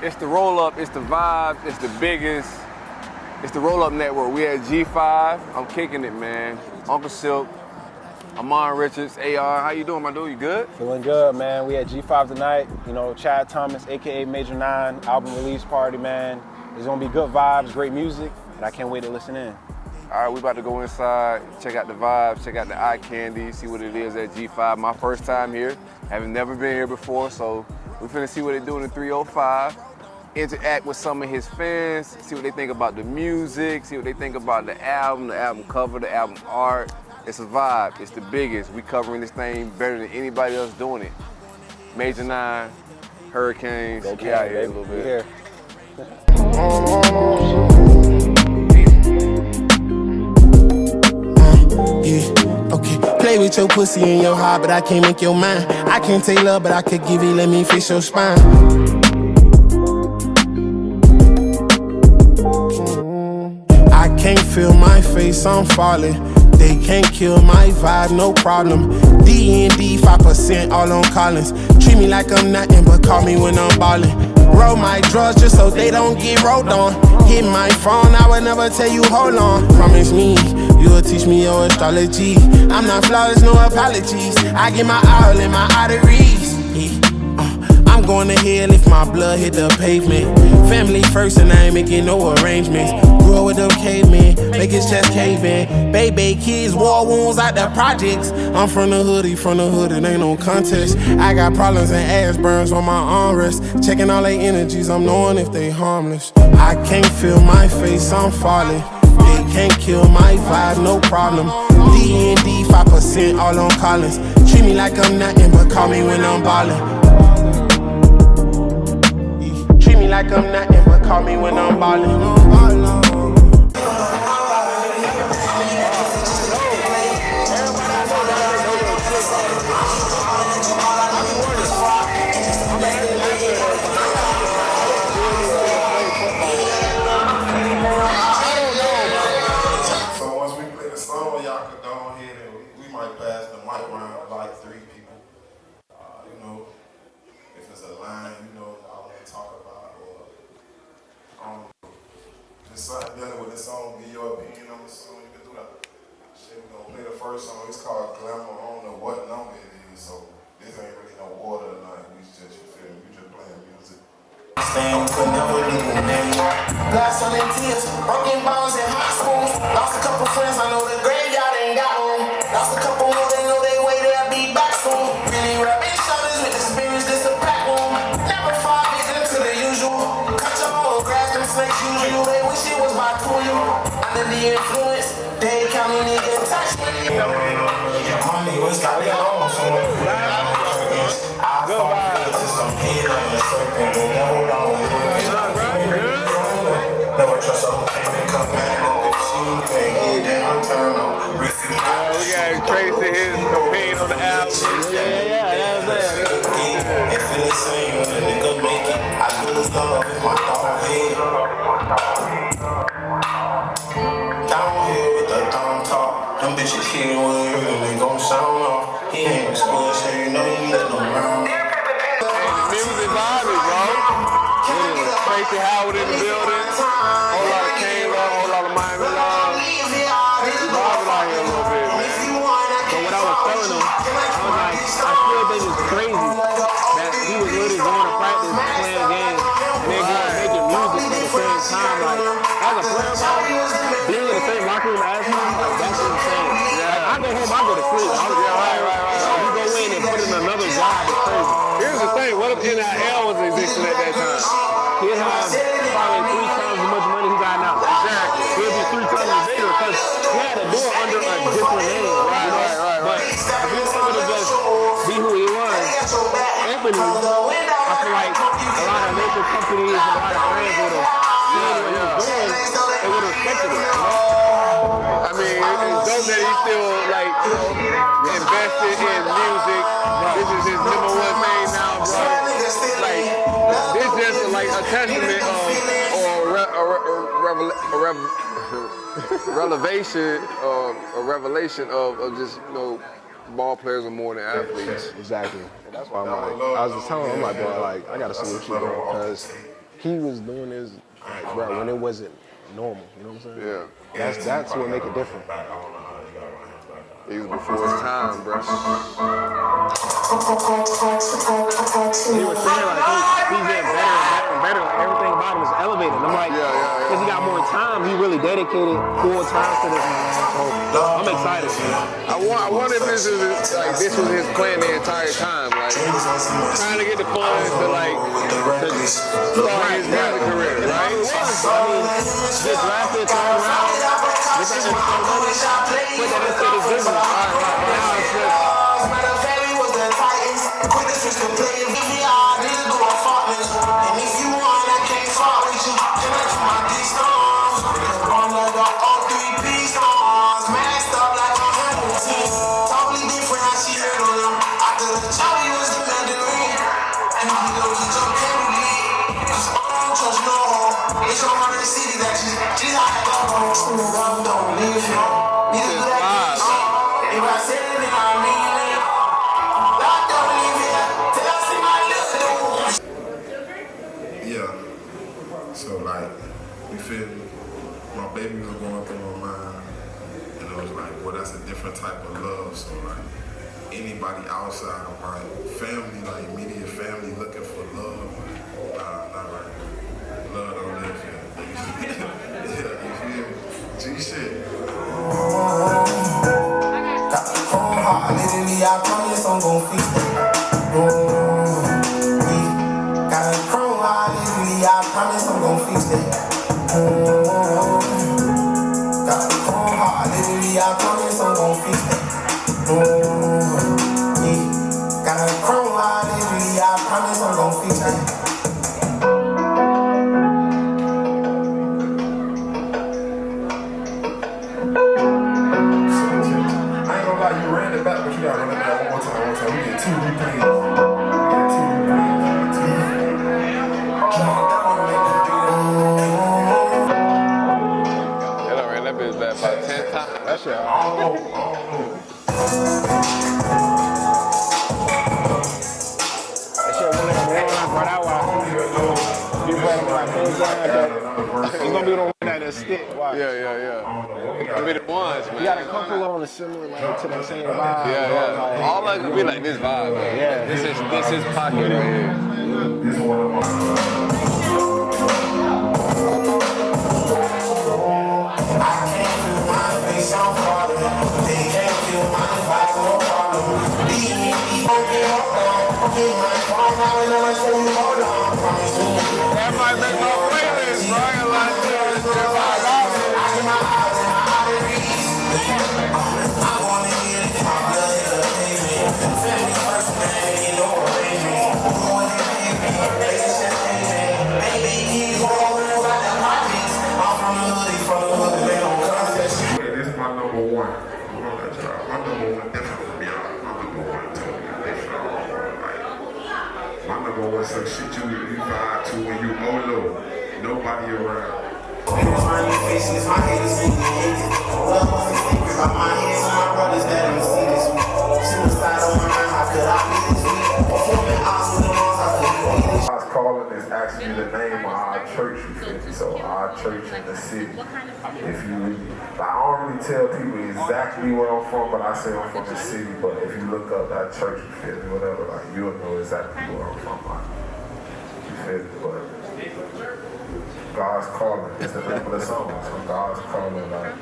It's the Rollup, it's the vibe, it's the biggest. It's the Rollup Network. We at G5. I'm kicking it, man. Uncle Silk, Ahmmon Richards, AR. How you doing, my dude? You good? Feeling good, man. We at G5 tonight. You know, Chad Thomas, AKA Major 9, album release party, man. It's gonna be good vibes, great music, and I can't wait to listen in. All right, we about to go inside, check out the vibes, check out the eye candy, see what it is at G5. My first time here. Haven't never been here before, so we're finna see what they do in the 305. Interact with some of his fans, see what they think about the music, see what they think about the album cover, the album art. It's a vibe, it's the biggest. We covering this thing better than anybody else doing it. Major 9, Hurricanes, Okay, we out here a little bit. Here. Yeah, okay. Play with your pussy in your heart, but I can't make your mind. I can't take love, but I could give it, let me fix your spine. I can't feel my face, I'm falling. They can't kill my vibe, no problem. D&D, 5% all on Collins. Treat me like I'm nothing, but call me when I'm ballin'. Roll my drugs just so they don't get rolled on. Hit my phone, I would never tell you hold on. Promise me, you'll teach me your astrology. I'm not flawless, no apologies. I get my all in my arteries. I'm going to hell if my blood hit the pavement. Family first and I ain't making no arrangements. Grew up with them cavemen, make his chest cave in. Baby kids, war wounds out the projects. I'm from the hood, it ain't no contest. I got problems and ass burns on my armrest. Checking all their energies, I'm knowing if they harmless. I can't feel my face, I'm falling. They can't kill my vibe, no problem. D&D, 5% all on Collins. Treat me like I'm nothing, but call me when I'm ballin'. Treat me like I'm nothing, but call me when I'm ballin'. So once we play the song, y'all could go ahead and we might pass the mic around to like 3 people. You know, if it's a line, you know, I want to talk about, or just something dealing with the song, give your opinion on the song, you can do that. Shit, we're gonna play the first song. It's called Glamour. I don't know what number it is, so this ain't really no order or nothing. We just, you feel me? We just playing music. Glass on their tears, broken bones and hot spoons. Lost a couple friends, I know the graveyard ain't got one. Lost a couple more, they know they way, they'll be back soon. Really rubbing shoulders with experience, this a pack room. Never fall victim to the usual. Cut your own grass, them snakes usual. They wish it was my tool. Under the influence, they county nigga touch me. Money was got me on, so I fall into some head on the circle, never wrong. Never trust a whole thing and come back. If she can't get down, turn on. We got Tracy, his opinion on the album. Yeah, that's it. If it's the same, when a nigga make it, I lose love in my dog head. Down here with the thumb talk. Them bitches hitting with her and they gon' sound off. He ain't exposed, so you know you let them round. Music vibing, bro. Tracy Howard in the building. Whole lot of Kane love, whole lot of Miami love. Vibing out here a little bit, man. So what I was telling him, I was like, I still think it's crazy that he was literally going to practice, playing games, and then going making music at the same time. Like, as a player, being in the same locker room as him, like, that's insane. Like, I go home, I go to sleep. Right. You go in and put in another job, it's crazy. Here's the thing, what if NIL was existing at that time? He'd have probably 3 times as much money he got now. Exactly. He'd be 3 times bigger because he had to do it under a different name. Right. But if he was able to just be who he was, Anthony, I feel like a lot of major companies and a lot of brands would have seen what he was doing, they would have respected it. I mean, it's dope that he's still, like, invested in music. This is his #1 thing now, bro. Like, this is just like a testament of, or revelation of just, you know, ball players are more than athletes. Exactly. And that's why I'm like, I was just telling him, I'm like, bro, like, I gotta see what you're doing, because he was doing this, like, bro, when it wasn't normal. You know what I'm saying? Yeah. That's what make it different. He was before his time, bro. He was saying like he's getting better. Like everything about him is elevated. And I'm like, because he got more time, he really dedicated full time to this, man. So I'm excited. I wonder if this was his plan the entire time, like trying to get the funds to like to start his music career, right? I mean, this last year turned around. This ain't so money. Put that into the business. Now it's just. So like, you feel me? My baby was going through my mind, and it was like, well, that's a different type of love. So like, anybody outside of my family, like immediate family, looking for love, not right. Love don't live here. Yeah, you feel me? G shit. Literally, I promise I'm gon' fix that. Got a chrome heart, literally, I promise I'm gon' fix that. Got a chrome heart, literally, I promise I'm gon' fix that. Got a chrome heart, literally, I promise I'm gon' fix that. Back, but you gotta run it back one more time. We get 2 replays. Y'all ran that bitch back about 10 times. That shit. I don't know. That shit one of them ones, bro. That one. You brought me like 4 times. It's gonna be the one that stick. Watch. Yeah. It'll be the ones, man. You got a couple on the similar, like, to that same vibe. Yeah. Like, all of it could be like this vibe, man. Yeah. This is pocket right here. This is one of my. I can't feel my face, I'm falling. They can't feel my vibe, no problem. That might make my playlist, right? Like this. I get my eyes and my arteries. I wanna hear the payment. Family first, man, you know what I mean. Going in payment, baby, he's going about the pockets. I'm from the hood, they don't contest. This is my number one. I'm gonna let y'all. My number one definitely be out. My number one totally different. Like, my number one some shit you vibe to when you low. Nobody around. My faces, my haters make me hate it. Love my fingers, like my hands and my brothers that don't see this week. Suicide on my mind, how could I be this week? Performing odds with the laws, how could we be this week? Calling is actually the name of our church, you feel me? So our church in the city. If you really, I don't really tell people exactly where I'm from, but I say I'm from the city. But if you look up that church, you feel me, whatever, like you'll know exactly where I'm from. Like, you feel me? But God's calling is the name of the song. So God's calling, like,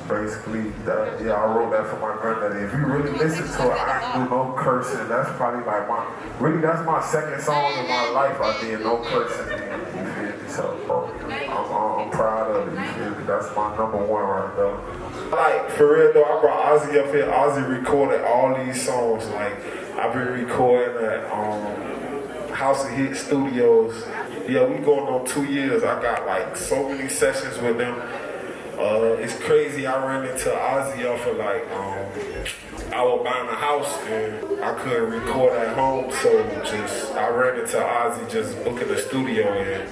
basically, that, I wrote that for my granddaddy. If you really listen to it, I ain't do no cursing. That's probably like that's my second song in my life. I did no cursing. You feel me? So I'm proud of it. You feel me? That's my number one right there. Like, for real though, I brought Ozzy up here. Ozzy recorded all these songs. Like, I've been recording at House of Hit Studios. Yeah, we going on 2 years. I got like so many sessions with them. It's crazy. I ran into Ozzy off of like, I was buying a house and I couldn't record at home, so I ran into Ozzy just booking the studio, and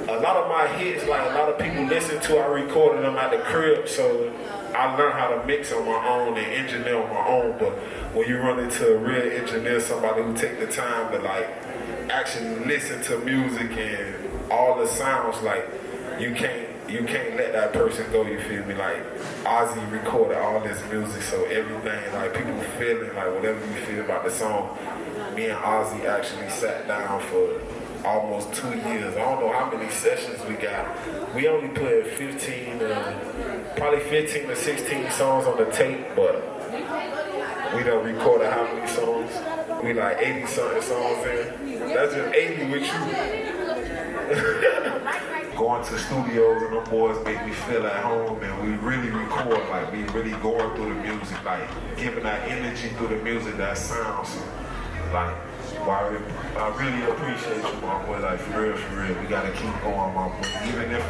a lot of my hits, like a lot of people listen to, I recorded them at the crib, so I learned how to mix on my own and engineer on my own. But when you run into a real engineer, somebody who take the time to like actually listen to music and all the sounds, like, you can't let that person go, you feel me? Like, Ozzy recorded all this music, so everything, like, people feeling, like, whatever you feel about the song, me and Ozzy actually sat down for almost 2 years. I don't know how many sessions we got. We only put 15 to 16 songs on the tape, but we done recorded how many songs? We like 80-something songs in. That's just 80 with you. Going to studios and them boys make me feel at home, and we really record, like we really going through the music, like giving that energy through the music, that sounds. Like, I really appreciate you, my boy. Like, for real, we gotta keep going, my boy. Even if if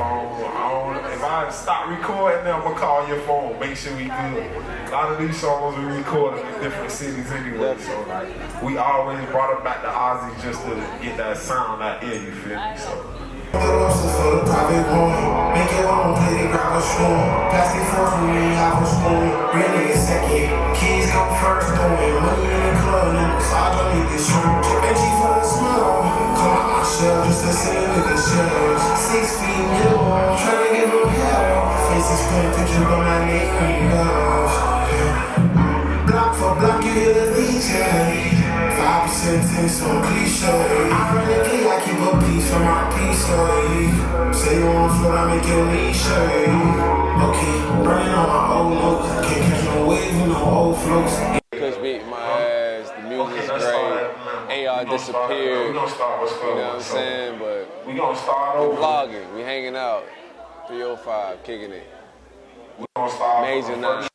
I stop recording, then I'm gonna call your phone, make sure we good. A lot of these songs we recorded in different cities anyway, so like, we always brought them back to Ozzy just to get that sound, that ear, you feel me? So. For the private room, make it on, play the grab a spoon. Plastic forks, we ain't have a spoon. Really a second, kids come first, throwing money in the club, niggas, I don't need this room. Benji for the smell, come out my shell, just to see a nigga shells. 6 feet middle, trying to get no hell. Faces paint pictures on my name, block for block, you hear the VayCay. 5% tense on cliche. Ironically, I keep a piece for my piece, say you on the floor, I make your leash, okay, burning on my old notes. Can't catch no wave with no old floats. Kush beat my ass, the music's great, AR disappeared, you know what I'm saying, but we gonna start over. Vlogging, we hanging out, 305, kicking it. We gonna start Major over. nine.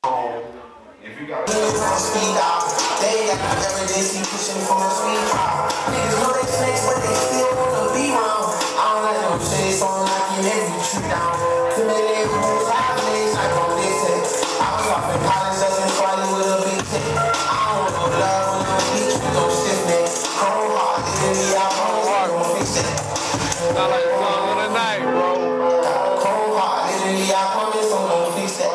If you got Speed out, they got evidence, you pushing for a sweet trial. Niggas know they snakes, but they still wanna be round. I don't like no shit, so I'm knocking every tree down. Too many rules, I play like on this head. I was off in college, that's Swahili with a big tip. I don't want no love when I'm beach with no stiffness. Cold heart, literally, I promise I gon' fix it. Not like a song of the night, bro. Cold heart, literally, I promise I'm gon' fix it.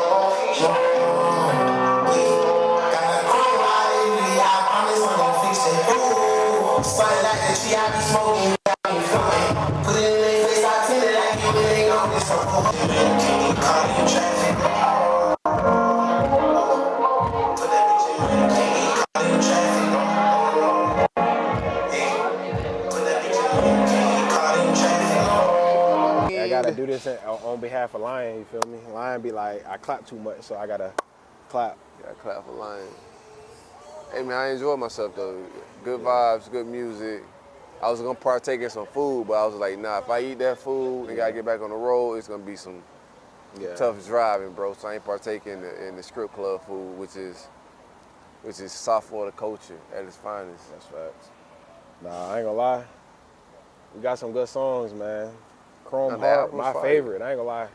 Something like the tree I be smoking, I be feeling. Put it in their face, I tell it like you ain't on this. Can't caught in traffic. Put that bitch in, can't caught in traffic. Put that bitch in, can't caught in traffic. I gotta do this on behalf of Lion, you feel me? Lion be like, I clap too much, so I gotta clap. Gotta clap for Lion. Hey man, I enjoyed myself though. Good vibes, good music. I was gonna partake in some food, but I was like, nah, if I eat that food and gotta get back on the road, it's gonna be some tough driving, bro. So I ain't partaking in the strip club food, which is South Florida culture at its finest. That's facts. Nah, I ain't gonna lie. We got some good songs, man. Chrome Heart, my favorite. I ain't gonna lie.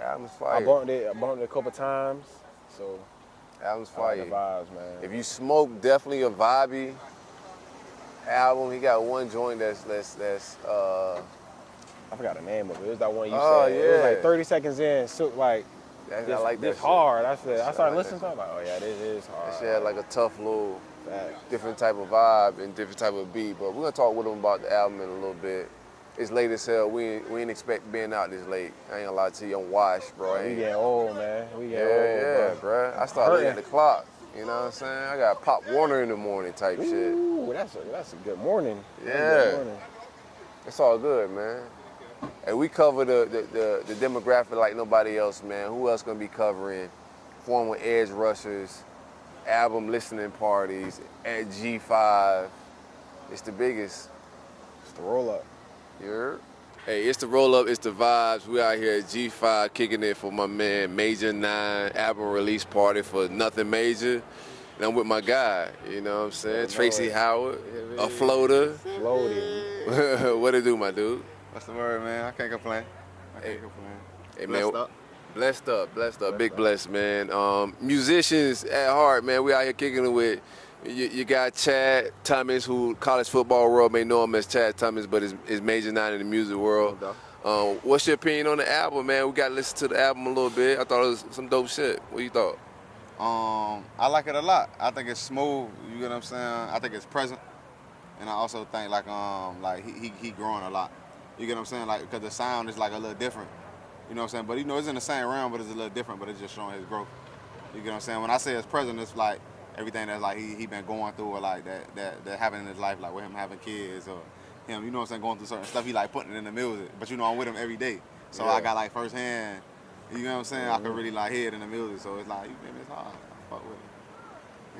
Album's fire. I bumped it a couple times, so. Album's I like fire. the vibes, man. If you smoke, definitely a vibey album. He got one joint that's I forgot the name of it. It was that one you Oh, said. yeah. It was like 30 seconds in, Silk like I this, like that this shit. hard. I started like listening that to it. I'm like, oh yeah, this is hard. That shit had like a tough little, Facts. different type of vibe and different type of beat. But we're gonna talk with him about the album in a little bit. It's late as hell. We ain't expect being out this late. I ain't gonna lie to you. I'm washed, bro. We getting old, man. We getting old, bro. I started looking at the clock. You know what I'm saying? I got Pop Warner in the morning type shit. Ooh, that's a good morning. Yeah. Good morning. It's all good, man. And we cover the demographic like nobody else, man. Who else gonna be covering former edge rushers, album listening parties at G5? It's the biggest. It's the Rollup. You heard? Hey, it's the Rollup, it's the vibes. We out here at G5 kicking it for my man Major 9 album release party for Nothin Major. And I'm with my guy, you know what I'm saying? Tracy Howard, a floater. Floating. What it do, my dude? What's the word, man? I can't complain. Hey, man. Blessed up, big blessed, man. Musicians at heart, man. We out here kicking it with you got Chad Thomas, who college football world may know him as Chad Thomas, but is Major 9 in the music world. What's your opinion on the album, man? We got to listen to the album a little bit. I thought it was some dope shit. What you thought? I like it a lot. I think it's smooth. You get what I'm saying? I think it's present, and I also think like he growing a lot. You get what I'm saying? Like, because the sound is like a little different. You know what I'm saying? But you know, it's in the same realm, but it's a little different. But it's just showing his growth. You get what I'm saying? When I say his present, it's like everything that's like he been going through, or like that happened in his life, like with him having kids, or him, you know what I'm saying, going through certain stuff. He like putting it in the music. But you know, I'm with him every day, so I got like firsthand. You know what I'm saying? I can really like hear it in the music. So it's like, you feel me? It's hard. I fuck with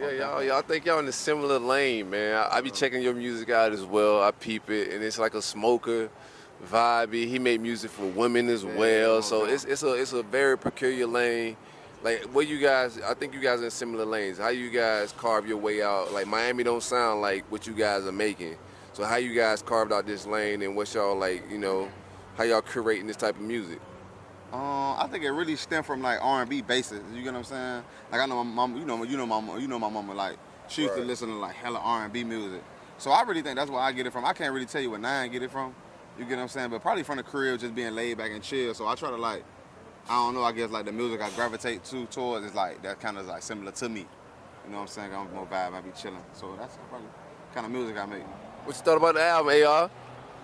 it. Yeah, y'all think y'all in a similar lane, man. I be checking your music out as well. I peep it, and it's like a smoker vibey. He made music for women as well, so it's a very peculiar lane. Like, what you guys, I think you guys are in similar lanes. How you guys carve your way out? Like, Miami don't sound like what you guys are making. So how you guys carved out this lane, and what's y'all like, you know, how y'all curating this type of music? I think it really stemmed from like R&B bases. You get what I'm saying? Like, I know my mom, you know my mama, like, she used to listen to like hella R&B music. So I really think that's where I get it from. I can't really tell you where Nine get it from. You get what I'm saying? But probably from the crib, just being laid back and chill. So I try to like, I don't know, I guess like the music I gravitate towards is like, that kind of like similar to me. You know what I'm saying? I'm more vibe, I be chilling. So that's probably the kind of music I make. What you thought about the album, AR?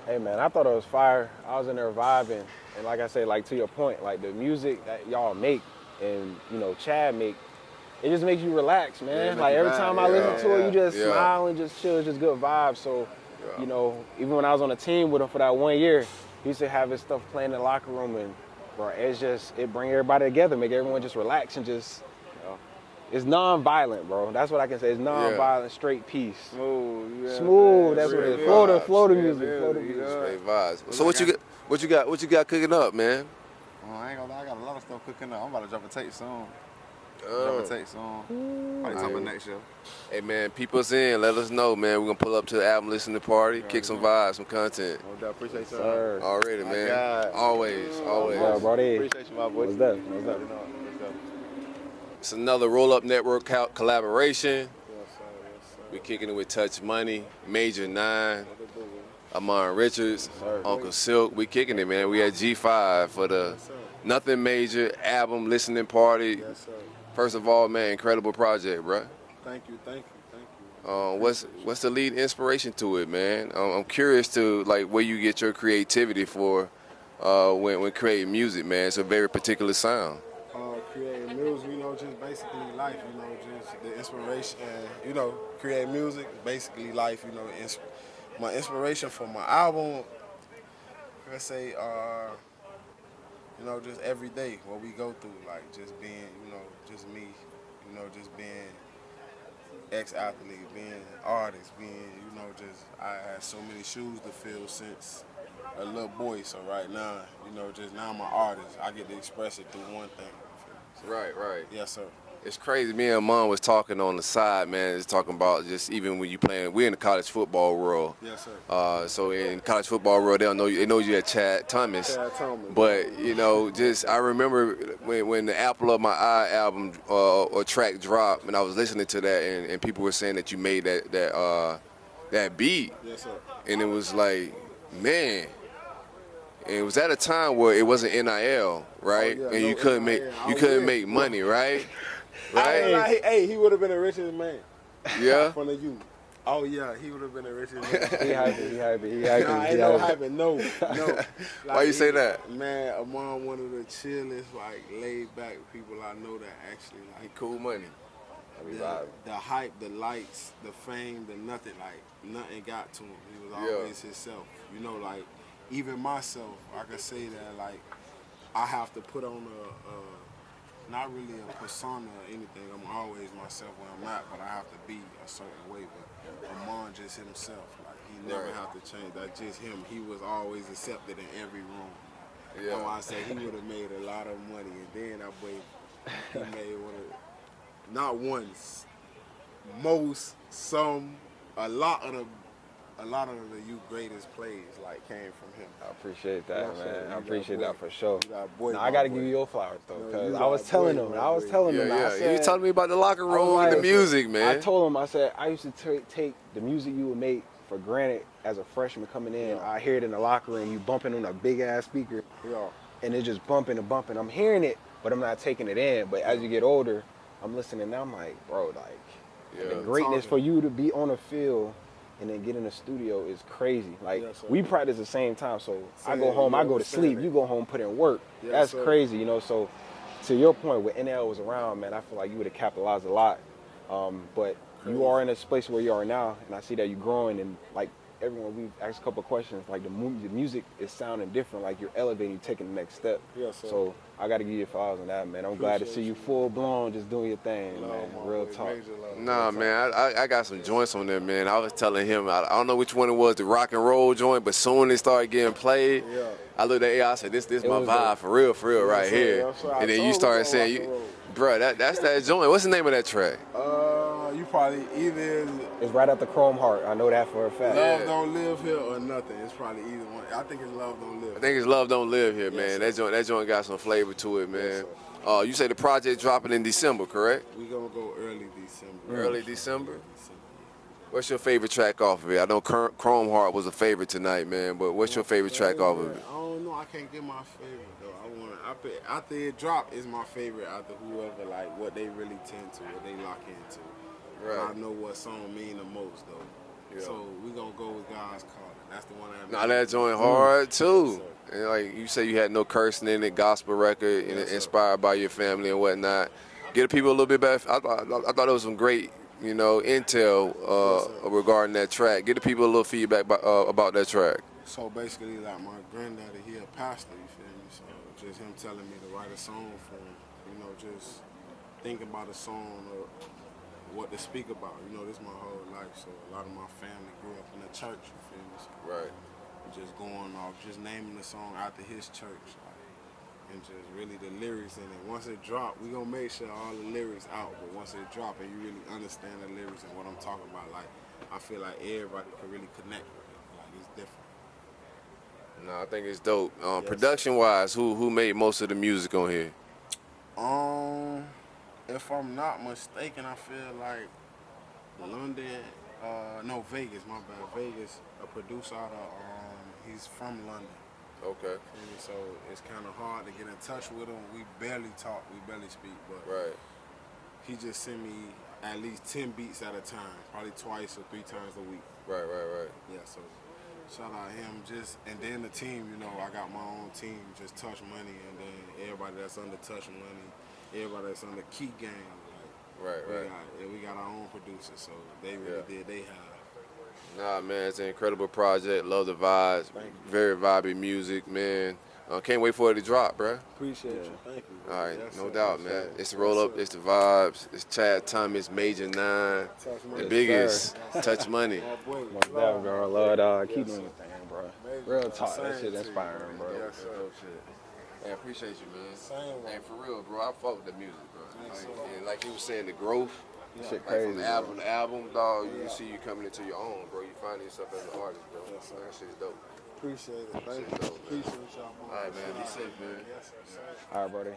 Hey man, I thought it was fire. I was in there vibing, and like I said, like to your point, like the music that y'all make and you know Chad make, it just makes you relax, man. Like every time I listen to it, you just smile and just chill. It's just good vibes. So, you know, even when I was on the team with him for that 1 year, he used to have his stuff playing in the locker room, and bro, it bring everybody together, make everyone just relax and just. It's non-violent, bro. That's what I can say. It's non-violent, straight peace. Smooth. That's what it is. Flow the music. Straight vibes. So what you got cooking up, man? I ain't gonna lie, I got a lot of stuff cooking up. I'm about to drop a tape soon. Probably talking about next year. Hey man, peep us in. Let us know, man. We're gonna pull up to the album listening party, kick some vibes, some content. I appreciate you. Already, man. God. Always. Yeah, bro. Appreciate you, my boy. What's that? It's another Rollup Network collaboration. We kicking it with Touch Money, Major 9, Ahmmon Richards, Uncle Silk. We kicking it, man. We at G5 for the Nothin Major album listening party. First of all, man, incredible project, bro. Thank you. What's the lead inspiration to it, man? I'm curious to like where you get your creativity for when creating music, man. It's a very particular sound. Creating music, you know, just basically life, you know, just the inspiration, you know, create music, basically life, you know, my inspiration for my album, I say, you know, just every day, what we go through, like just being, you know, just me, you know, just being ex-athlete, being an artist, being, you know, just, I had so many shoes to fill since a little boy, so right now, you know, just now I'm an artist, I get to express it through one thing. Right. Yes, sir. It's crazy. Me and Mom was talking on the side, man. It's talking about just even when you playing. We're in the college football world. Yes, sir. So in college football world, they know you at Chad Thomas. But you know, just I remember when the Apple of My Eye album or track dropped, and I was listening to that, and people were saying that you made that beat. Yes, sir. And it was like, man. And it was at a time where it wasn't NIL, right? And you couldn't make money, right? Right? Hey, he would have been the richest man. Yeah. From the youth. Oh yeah, he would have been the richest man. He hyping. Nah, ain't no hyping. No. Like, Why you say that? Man, Ahmmon one of the chillest, like laid back people I know that actually like Cool money. the hype, the lights, the fame, the nothing. Like nothing got to him. He was always himself. You know, like. Even myself, I could say that like I have to put on a not really a persona or anything. I'm always myself when I'm at, but I have to be a certain way. But Ahmmon just himself, like he never have to change. That's just him. He was always accepted in every room. Yeah. That's why I say he would have made a lot of money, and then that boy he made one of not once, most, some, a lot of the youth greatest plays like came from him. I appreciate that, man. I appreciate that for sure. Now, I got to give you your flowers though, because I was telling him. I said, You telling me about the locker room and the music, man. I told him, I said, I used to take the music you would make for granted as a freshman coming in. I hear it in the locker room, you bumping on a big ass speaker, and it's just bumping and bumping. I'm hearing it, but I'm not taking it in. But as you get older, I'm listening now. I'm like, bro, like the greatness for you to be on the field and then get in the studio is crazy. Like, Yes, sir. we practice the same time, so I Same, go home, you I go to understand sleep, it. you go home, put in work. Yes, That's sir. crazy, you know. So to your point, when NL was around, man, I feel like you would have capitalized a lot. But you are in a place where you are now, and I see that you're growing, and like everyone, we've asked a couple of questions, like the music is sounding different, like you're elevating, you're taking the next step. Yes, sir. So I got to give you flowers on that, man. I'm glad to see you full blown, just doing your thing, man. Real talk. Nah, man, I got some joints on there, man. I was telling him, I don't know which one it was, the rock and roll joint, but soon they started getting played, I looked at AI, I said, this my vibe, for real, right here. And then you started saying, bruh, that's that joint. What's the name of that track? You probably either It's right at the Chrome Heart. I know that for a fact. Love Don't Live Here or Nothing. It's probably either one. I think it's Love Don't Live. I think it's Love Don't Live Here, man. Yes, That joint got some flavor to it, man. Yes, You say the project dropping in December, correct? We gonna go early December. Early December? What's your favorite track off of it? I know Chrome Heart was a favorite tonight, man, but what's your favorite track off of it? I don't know. I can't get my favorite though. After it drop is my favorite. After whoever, like what they really tend to, what they lock into. Right. I know what song mean the most though. Yeah. So we gonna go with God's Calling. That's the one I. Nah, that joint hard too. And like you say, you had no cursing in it, gospel record, and inspired by your family and whatnot. Give the people a little bit better. I thought it was some great, you know, intel regarding that track. Give the people a little feedback about that track. So basically, like my granddaddy, he a pastor. You feel me? So just him telling me to write a song for him. You know, just think about a song or what to speak about. You know, this is my whole life. So a lot of my family grew up in the church. You feel me? So Right. just going off, just naming the song after his church, like, and just really the lyrics in it. Once it drop, we gonna make sure all the lyrics out. But once it drop and you really understand the lyrics and what I'm talking about, like I feel like everybody can really connect with it. Like it's different. No, I think it's dope. Production-wise, who made most of the music on here? If I'm not mistaken, I feel like London, no, Vegas, my bad. Vegas, a producer out of, he's from London. Okay. So it's kind of hard to get in touch with him. We barely talk, we barely speak, but he just send me at least 10 beats at a time, probably twice or 3 times a week. Right. Yeah, so shout out him. And then the team, you know, I got my own team, just Touch Money, and then everybody that's under Touch Money, everybody that's under Key Gang. Like, Right. We got our own producers, so they really did they have. Nah, man, it's an incredible project. Love the vibes. Very vibey music, man. Can't wait for it to drop, bruh. Appreciate you. Thank you. All right, Yes, no sir. doubt, man. It's the Rollup, it's the vibes, it's Chad Thomas, Major 9, the biggest, Touch Money. Most definitely, bro. Love dog. Keep doing your thing, bro. Real talk. That shit inspiring, bro. Yes, sir. I appreciate you, man. And for real, bro, I fuck with the music, bro. Like you was saying, the growth. Shit Like crazy. from album to album, dog, you can see you coming into your own, bro. You find yourself as an artist, bro. That shit's dope. Appreciate it. Thank you. Appreciate y'all. All right, man. Be safe, man. All right, brother.